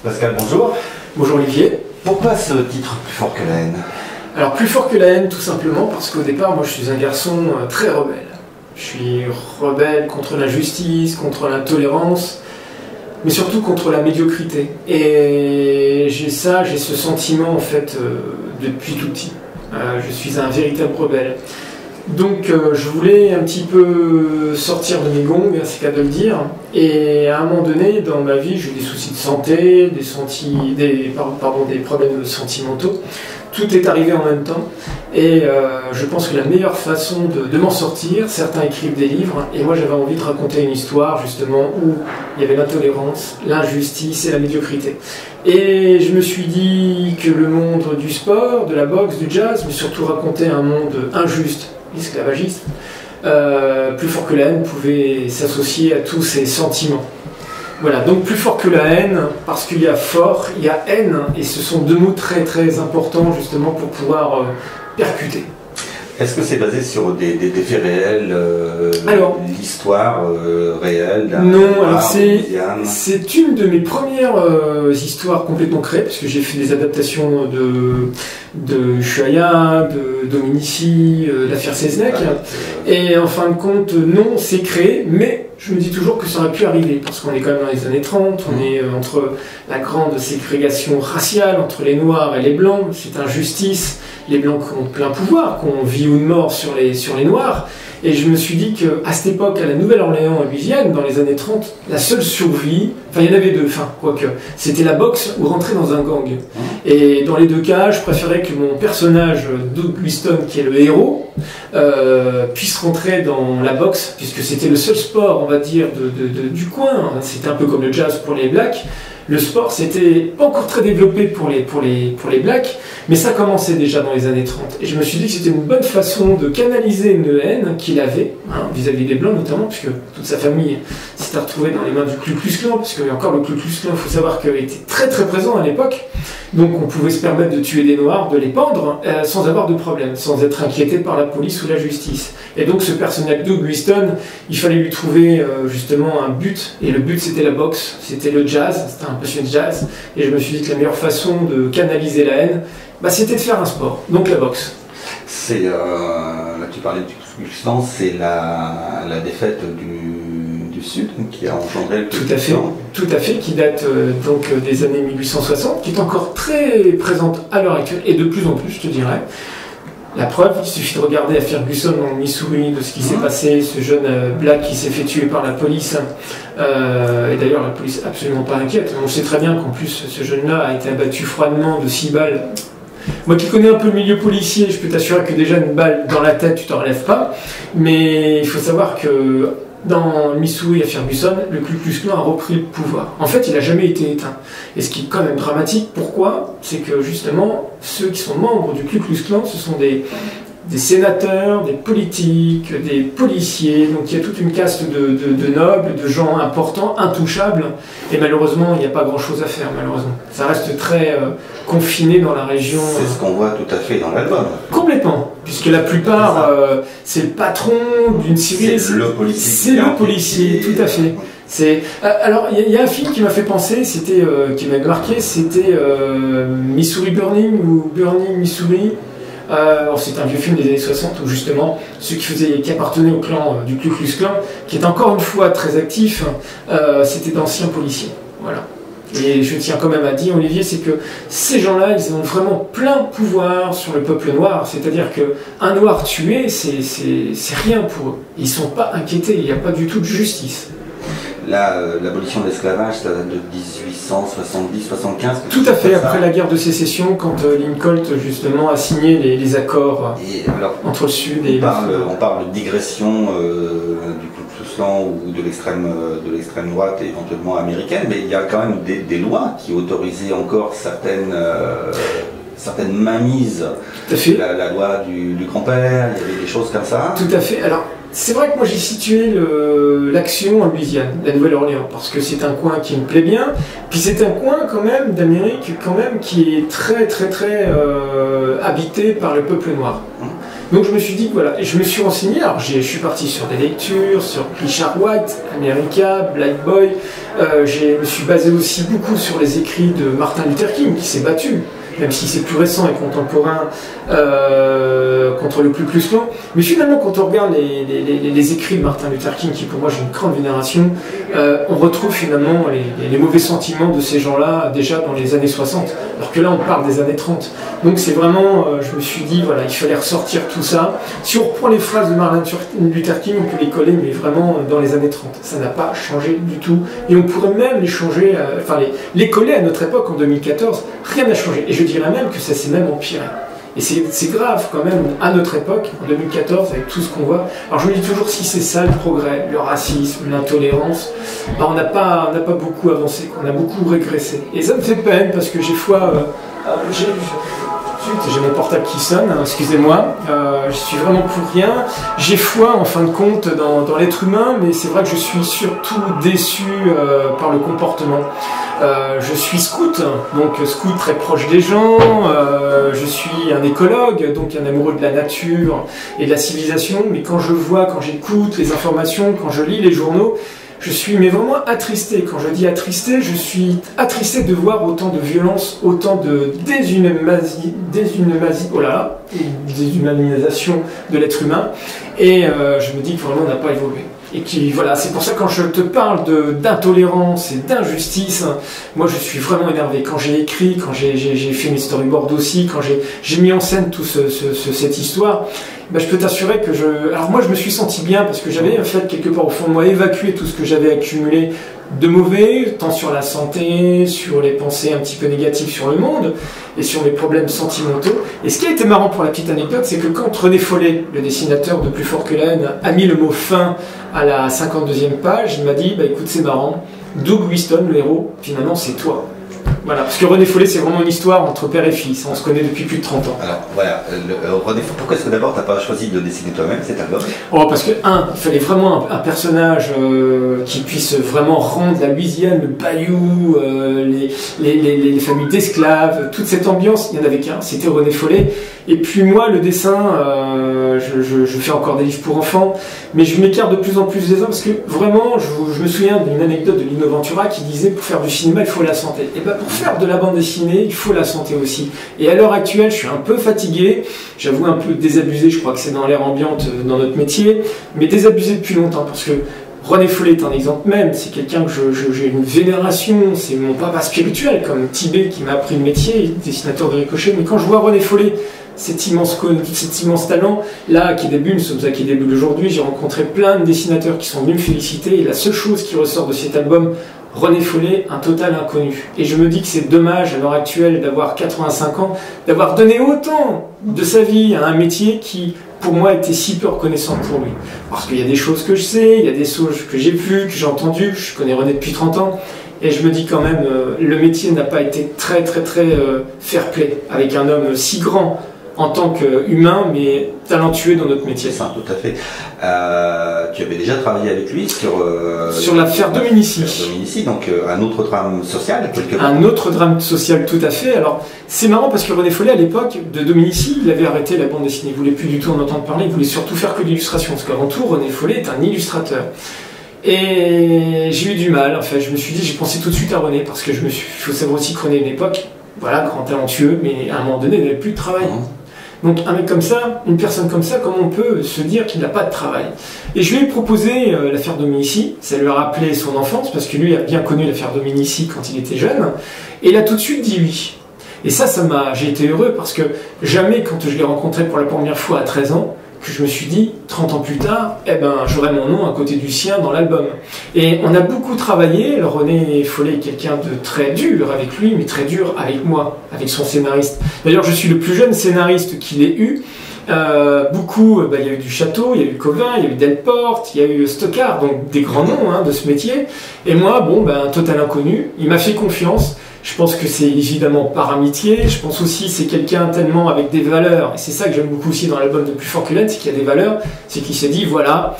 Pascal, bonjour. Bonjour Olivier. Pourquoi ce titre Plus fort que la haine? Alors plus fort que la haine, tout simplement parce qu'au départ, moi je suis un garçon très rebelle. Je suis rebelle contre l'injustice, contre l'intolérance, mais surtout contre la médiocrité. Et j'ai ce sentiment en fait depuis tout petit. Je suis un véritable rebelle. Donc je voulais un petit peu sortir de mes gongs, c'est le cas de le dire. Et à un moment donné, dans ma vie, j'ai eu des soucis de santé, des problèmes sentimentaux. Tout est arrivé en même temps. Et je pense que la meilleure façon de m'en sortir, certains écrivent des livres, et moi j'avais envie de raconter une histoire justement où il y avait l'intolérance, l'injustice et la médiocrité. Et je me suis dit que le monde du sport, de la boxe, du jazz, mais surtout raconter un monde injuste, esclavagiste, plus fort que la haine pouvait s'associer à tous ces sentiments. Voilà, donc plus fort que la haine, parce qu'il y a fort, il y a haine, et ce sont deux mots très très importants justement pour pouvoir percuter. Est-ce que c'est basé sur des faits réels, l'histoire réelle? Non, alors c'est une de mes premières histoires complètement créées, parce que j'ai fait des adaptations de Ushuaïa, de Dominici, l'affaire Seznec, et en fin de compte, non, c'est créé, mais je me dis toujours que ça aurait pu arriver, parce qu'on est quand même dans les années 30, on est entre la grande ségrégation raciale, entre les Noirs et les Blancs, cette injustice, les Blancs qui ont plein pouvoir, qui ont vie ou de mort sur les Noirs, et je me suis dit qu'à cette époque, à la Nouvelle-Orléans, en Louisiane, dans les années 30, la seule survie, enfin il y en avait deux, quoique, c'était la boxe ou rentrer dans un gang. Et dans les deux cas, je préférais que mon personnage, Doug Winston, qui est le héros, puisse rentrer dans la boxe, puisque c'était le seul sport, on va dire, du coin. C'était un peu comme le jazz pour les blacks. Le sport, c'était pas encore très développé pour les blacks, mais ça commençait déjà dans les années 30. Et je me suis dit que c'était une bonne façon de canaliser une haine qu'il avait, vis-à-vis des Blancs notamment, puisque toute sa famille s'était retrouvée dans les mains du Ku Klux Klan, puisque encore le Ku Klux Klan, il faut savoir qu'il était très très présent à l'époque. Donc on pouvait se permettre de tuer des Noirs, de les pendre, sans avoir de problème, sans être inquiété par la police ou la justice. Et donc ce personnage Doug Winston, il fallait lui trouver justement un but, et le but c'était la boxe, c'était le jazz, c'était un passionné de jazz, et je me suis dit que la meilleure façon de canaliser la haine, c'était de faire un sport, donc la boxe. C'est, là tu parlais du Ku Klux Klan, c'est la défaite du Sud qui a engendré le Ku Klux Klan. Tout à fait, qui date donc des années 1860, qui est encore très présente à l'heure actuelle, et de plus en plus, je te dirais. La preuve, il suffit de regarder à Ferguson, dans le Missouri, de ce qui s'est passé, ce jeune black qui s'est fait tuer par la police. Et d'ailleurs, la police absolument pas inquiète. On sait très bien qu'en plus, ce jeune-là a été abattu froidement de 6 balles. Moi qui connais un peu le milieu policier, je peux t'assurer que déjà une balle dans la tête, tu t'en relèves pas. Mais il faut savoir que dans le Missouri, à Ferguson, le Ku Klux Klan a repris le pouvoir. En fait, il n'a jamais été éteint. Et ce qui est quand même dramatique, pourquoi? C'est que justement, ceux qui sont membres du Ku Klux Klan, ce sont des sénateurs, des politiques, des policiers. Donc il y a toute une caste de nobles, de gens importants, intouchables. Et malheureusement, il n'y a pas grand-chose à faire, malheureusement. Ça reste très confiné dans la région. C'est ce qu'on voit tout à fait dans l'album. Complètement. Puisque la plupart, c'est le patron d'une série. C'est le policier. C'est le policier, tout à fait. Alors, il y a un film qui m'a fait penser, qui m'a marqué, c'était Missouri Burning ou Burning Missouri. C'est un vieux film des années 60 où justement ceux qui appartenaient au clan du Ku Klux Klan, qui est encore une fois très actif, c'était d'anciens policiers. Voilà. Et je tiens quand même à dire, Olivier, c'est que ces gens-là, ils ont vraiment plein pouvoir sur le peuple noir. C'est-à-dire qu'un noir tué, c'est rien pour eux. Ils ne sont pas inquiétés, il n'y a pas du tout de justice. L'abolition de l'esclavage, ça date de 1870-75. Tout à fait, après la guerre de sécession, quand Lincoln justement a signé les accords entre le Sud et on parle de digression du Ku Klux Klan ou de l'extrême droite, éventuellement américaine, mais il y a quand même des lois qui autorisaient encore certaines mainmises. Tout à fait. La loi du grand-père, il y avait des choses comme ça. Tout à fait. Alors, c'est vrai que moi j'ai situé l'action en Louisiane, la Nouvelle-Orléans, parce que c'est un coin qui me plaît bien, puis c'est un coin quand même d'Amérique qui est très très très habité par le peuple noir. Donc je me suis dit que voilà, et je me suis renseigné, alors je suis parti sur des lectures, sur Richard White, America, Black Boy, je me suis basé aussi beaucoup sur les écrits de Martin Luther King, qui s'est battu, même si c'est plus récent et contemporain, contre le Ku Klux Klan. Mais finalement, quand on regarde les écrits de Martin Luther King, qui pour moi j'ai une grande vénération, on retrouve finalement les mauvais sentiments de ces gens-là déjà dans les années 60, alors que là on parle des années 30. Donc c'est vraiment, je me suis dit, voilà, il fallait ressortir tout ça. Si on reprend les phrases de Martin Luther King, on peut les coller, mais vraiment dans les années 30. Ça n'a pas changé du tout. Et on pourrait même les changer, les coller à notre époque en 2014, rien n'a changé. Et je dirais même que ça s'est même empiré. Et c'est grave quand même, à notre époque, en 2014, avec tout ce qu'on voit. Alors je me dis toujours, si c'est ça le progrès, le racisme, l'intolérance, ben on n'a pas beaucoup avancé, on a beaucoup régressé. Et ça me fait peine, parce que j'ai mon portable qui sonne, excusez-moi, je suis vraiment pour rien. J'ai foi en fin de compte dans l'être humain, mais c'est vrai que je suis surtout déçu par le comportement. Je suis scout, donc scout très proche des gens, je suis un écologue, donc un amoureux de la nature et de la civilisation, mais quand je vois, quand j'écoute les informations, quand je lis les journaux, je suis mais vraiment attristé. Quand je dis attristé, je suis attristé de voir autant de violence, autant de déshumanisation de l'être humain. Et je me dis que vraiment on n'a pas évolué. Et voilà, c'est pour ça que quand je te parle d'intolérance et d'injustice, moi je suis vraiment énervé. Quand j'ai écrit, quand j'ai fait mes storyboards aussi, quand j'ai mis en scène toute cette histoire, ben je peux t'assurer que alors moi je me suis senti bien parce que j'avais en fait quelque part au fond de moi évacué tout ce que j'avais accumulé de mauvais, tant sur la santé, sur les pensées un petit peu négatives sur le monde et sur les problèmes sentimentaux. Et ce qui a été marrant pour la petite anecdote, c'est que quand René Follet, le dessinateur de Plus fort que la haine, a mis le mot fin à la 52e page, il m'a dit, bah écoute, c'est marrant, Doug Winston, le héros, finalement c'est toi. Voilà, parce que René Follet, c'est vraiment une histoire entre père et fils. On se connaît depuis plus de 30 ans. Alors, voilà. René, pourquoi est-ce que d'abord, tu n'as pas choisi de dessiner toi-même cet album? Parce que, il fallait vraiment un personnage qui puisse vraiment rendre la Louisiane, le bayou, les familles d'esclaves, toute cette ambiance. Il n'y en avait qu'un, c'était René Follet. Et puis moi, le dessin, je fais encore des livres pour enfants, mais je m'écarte de plus en plus des hommes parce que vraiment, je me souviens d'une anecdote de Lino Ventura qui disait pour faire du cinéma, il faut la santé. Et bien pour faire de la bande dessinée, il faut la santé aussi. Et à l'heure actuelle, je suis un peu fatigué, j'avoue un peu désabusé, je crois que c'est dans l'air ambiante dans notre métier, mais désabusé depuis longtemps parce que René Follet est un exemple même, c'est quelqu'un que j'ai une vénération, c'est mon papa spirituel, comme Tibet qui m'a appris le métier, dessinateur de ricochet, mais quand je vois René Follet, cet immense talent, là, qui débute, nous sommes à qui débute aujourd'hui, j'ai rencontré plein de dessinateurs qui sont venus me féliciter, et la seule chose qui ressort de cet album, René Follet, un total inconnu. Et je me dis que c'est dommage à l'heure actuelle d'avoir 85 ans, d'avoir donné autant de sa vie à un métier qui, pour moi, était si peu reconnaissant pour lui. Parce qu'il y a des choses que je sais, il y a des choses que j'ai vues, que j'ai entendues, je connais René depuis 30 ans, et je me dis quand même, le métier n'a pas été très fair-play, avec un homme si grand en tant qu'humain, mais talentueux dans notre métier. C'est ça, tout à fait. Tu avais déjà travaillé avec lui sur l'affaire Dominici. Donc un autre drame social, quelque part. Un autre drame social, tout à fait. Alors, c'est marrant parce que René Follet, à l'époque de Dominici, il avait arrêté la bande dessinée. Il voulait plus du tout en entendre parler, il voulait surtout faire que l'illustration. Parce qu'avant tout, René Follet est un illustrateur. Et j'ai eu du mal, en fait. Je me suis dit, j'ai pensé tout de suite à René, parce que il faut savoir aussi que René, à une époque, voilà, grand talentueux, mais à un moment donné, il n'avait plus de travail. Donc un mec comme ça, une personne comme ça, comment on peut se dire qu'il n'a pas de travail? Et je lui ai proposé l'affaire Dominici, ça lui a rappelé son enfance, parce que lui a bien connu l'affaire Dominici quand il était jeune, et il a tout de suite dit oui. Et j'ai été heureux, parce que jamais, quand je l'ai rencontré pour la première fois à 13 ans, que je me suis dit, 30 ans plus tard, j'aurai mon nom à côté du sien dans l'album. Et on a beaucoup travaillé. Alors René Follet est quelqu'un de très dur avec lui, mais très dur avec moi, avec son scénariste. D'ailleurs, je suis le plus jeune scénariste qu'il ait eu. Il y a eu du Château, il y a eu Covin, il y a eu Delporte, il y a eu Stockard, donc des grands noms de ce métier. Et moi, un total inconnu, il m'a fait confiance. Je pense que c'est évidemment par amitié, je pense aussi que c'est quelqu'un tellement avec des valeurs, et c'est ça que j'aime beaucoup aussi dans l'album de Plus fort que la haine, c'est qu'il y a des valeurs, c'est qu'il s'est dit, voilà,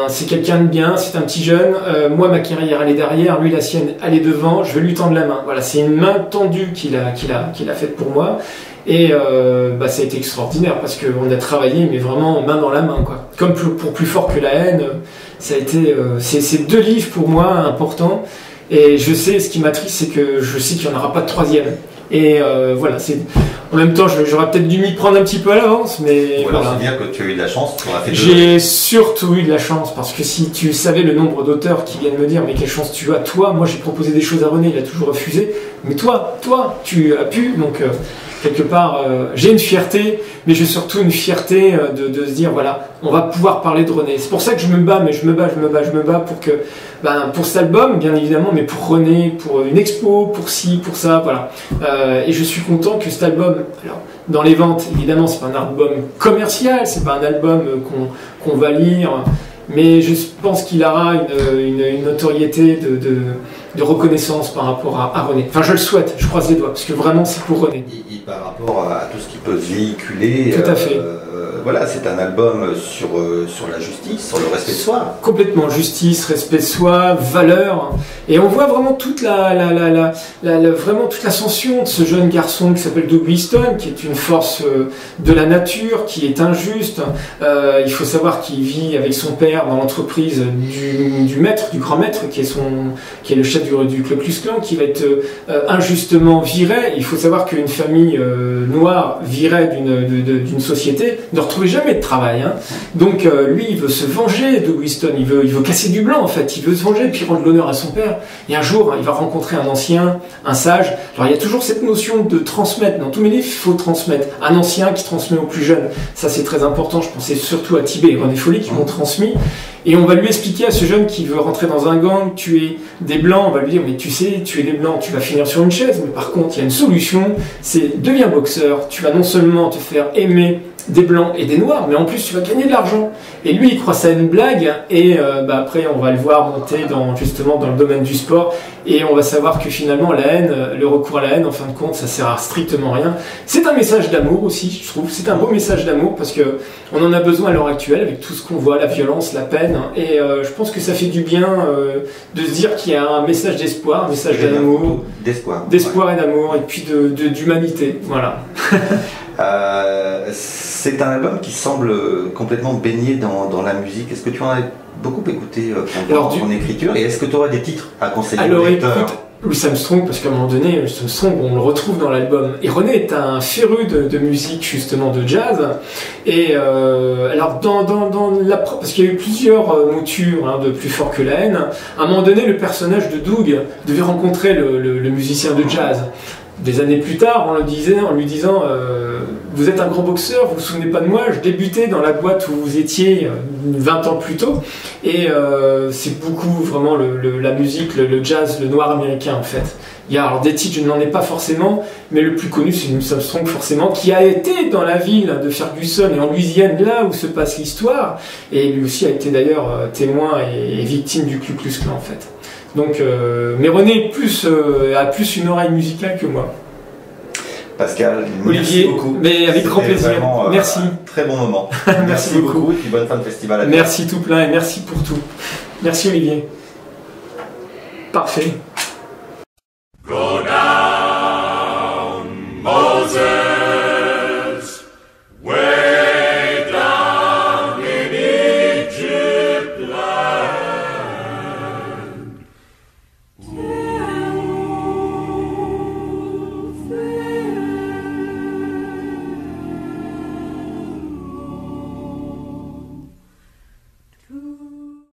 c'est quelqu'un de bien, c'est un petit jeune. Moi, ma carrière, elle est derrière, lui, la sienne, elle est devant. Je veux lui tendre la main. Voilà, c'est une main tendue qu'il a faite pour moi. Et ça a été extraordinaire parce qu'on a travaillé, mais vraiment main dans la main, quoi. Comme pour Plus fort que la haine, ça a été. C'est 2 livres pour moi importants. Et je sais, ce qui m'attriste, c'est que je sais qu'il n'y en aura pas de 3e. Et voilà, en même temps, j'aurais peut-être dû m'y prendre un petit peu à l'avance, mais. Ou alors c'est dire que tu as eu de la chance, tu auras fait 2. J'ai surtout eu de la chance, parce que si tu savais le nombre d'auteurs qui viennent me dire, mais quelle chance tu as, toi, moi j'ai proposé des choses à René, il a toujours refusé, mais toi, tu as pu, donc quelque part, j'ai une fierté, mais j'ai surtout une fierté de se dire, voilà, on va pouvoir parler de René. C'est pour ça que je me bats, mais je me bats pour que, pour cet album, bien évidemment, mais pour René, pour une expo, pour ci, pour ça, voilà. Et je suis content que cet album, alors, dans les ventes, évidemment, c'est pas un album commercial, c'est pas un album qu'on va lire, mais je pense qu'il aura une notoriété de reconnaissance par rapport à René. Enfin, je le souhaite, je croise les doigts, parce que vraiment, c'est pour René. Et par rapport à tout ce qui peut se véhiculer, tout à fait. Voilà, c'est un album sur la justice, sur le respect de soi. Complètement, justice, respect de soi, valeur. Et on voit vraiment vraiment toute l'ascension de ce jeune garçon qui s'appelle Doug Winston, qui est une force de la nature, qui est injuste. Il faut savoir qu'il vit avec son père dans l'entreprise du maître, du grand maître, qui est le chef du Ku Klux Klan, qui va être injustement viré. Il faut savoir qu'une famille noire virée d'une société ne retrouve jamais de travail. Hein. Donc lui, il veut se venger de Winston, il veut casser du blanc en fait, il veut se venger puis rendre l'honneur à son père. Et un jour, il va rencontrer un ancien, un sage. Alors il y a toujours cette notion de transmettre. Dans tous mes livres, il faut transmettre. Un ancien qui transmet au plus jeune. Ça c'est très important. Je pensais surtout à Tibet et René Follet qui m'ont transmis. Et on va lui expliquer à ce jeune qui veut rentrer dans un gang, tuer des blancs, on va lui dire, mais tu sais, tuer des blancs, tu vas finir sur une chaise, mais par contre, il y a une solution, c'est deviens boxeur, tu vas non seulement te faire aimer des blancs et des noirs, mais en plus tu vas gagner de l'argent. Et lui, il croit ça une blague, et après, on va le voir monter justement dans le domaine du sport, et on va savoir que finalement, la haine, le recours à la haine, en fin de compte, ça sert à strictement rien. C'est un message d'amour aussi, je trouve, c'est un beau message d'amour, parce que on en a besoin à l'heure actuelle, avec tout ce qu'on voit, la violence, la peine, et je pense que ça fait du bien de se dire qu'il y a un message d'espoir, un message d'amour, d'espoir et d'amour, et puis d'humanité, voilà. C'est un album qui semble complètement baigné dans la musique. Est-ce que tu en as beaucoup écouté pendant ton écriture, et est-ce que tu aurais des titres à conseiller aux lecteurs? Louis Armstrong, parce qu'à un moment donné, Louis Armstrong, on le retrouve dans l'album. Et René est un féru de musique, justement, de jazz. Et alors, parce qu'il y a eu plusieurs moutures de Plus fort que la haine, à un moment donné, le personnage de Doug devait rencontrer le musicien de jazz. Des années plus tard, en lui disant vous êtes un grand boxeur, vous vous souvenez pas de moi, je débutais dans la boîte où vous étiez 20 ans plus tôt, et c'est beaucoup vraiment la musique, le jazz, le noir américain en fait. Il y a alors des titres, je n'en ai pas forcément, mais le plus connu c'est Louis Armstrong forcément, qui a été dans la ville de Ferguson et en Louisiane, là où se passe l'histoire, et lui aussi a été d'ailleurs témoin et victime du Ku Klux Klan en fait. Donc, mais René a plus une oreille musicale que moi. Pascal, Olivier, merci beaucoup. Mais avec grand plaisir. Vraiment, merci. Très bon moment. Merci beaucoup. Et puis bonne fin de festival à toi. Merci tout plein et merci pour tout. Merci Olivier. Parfait.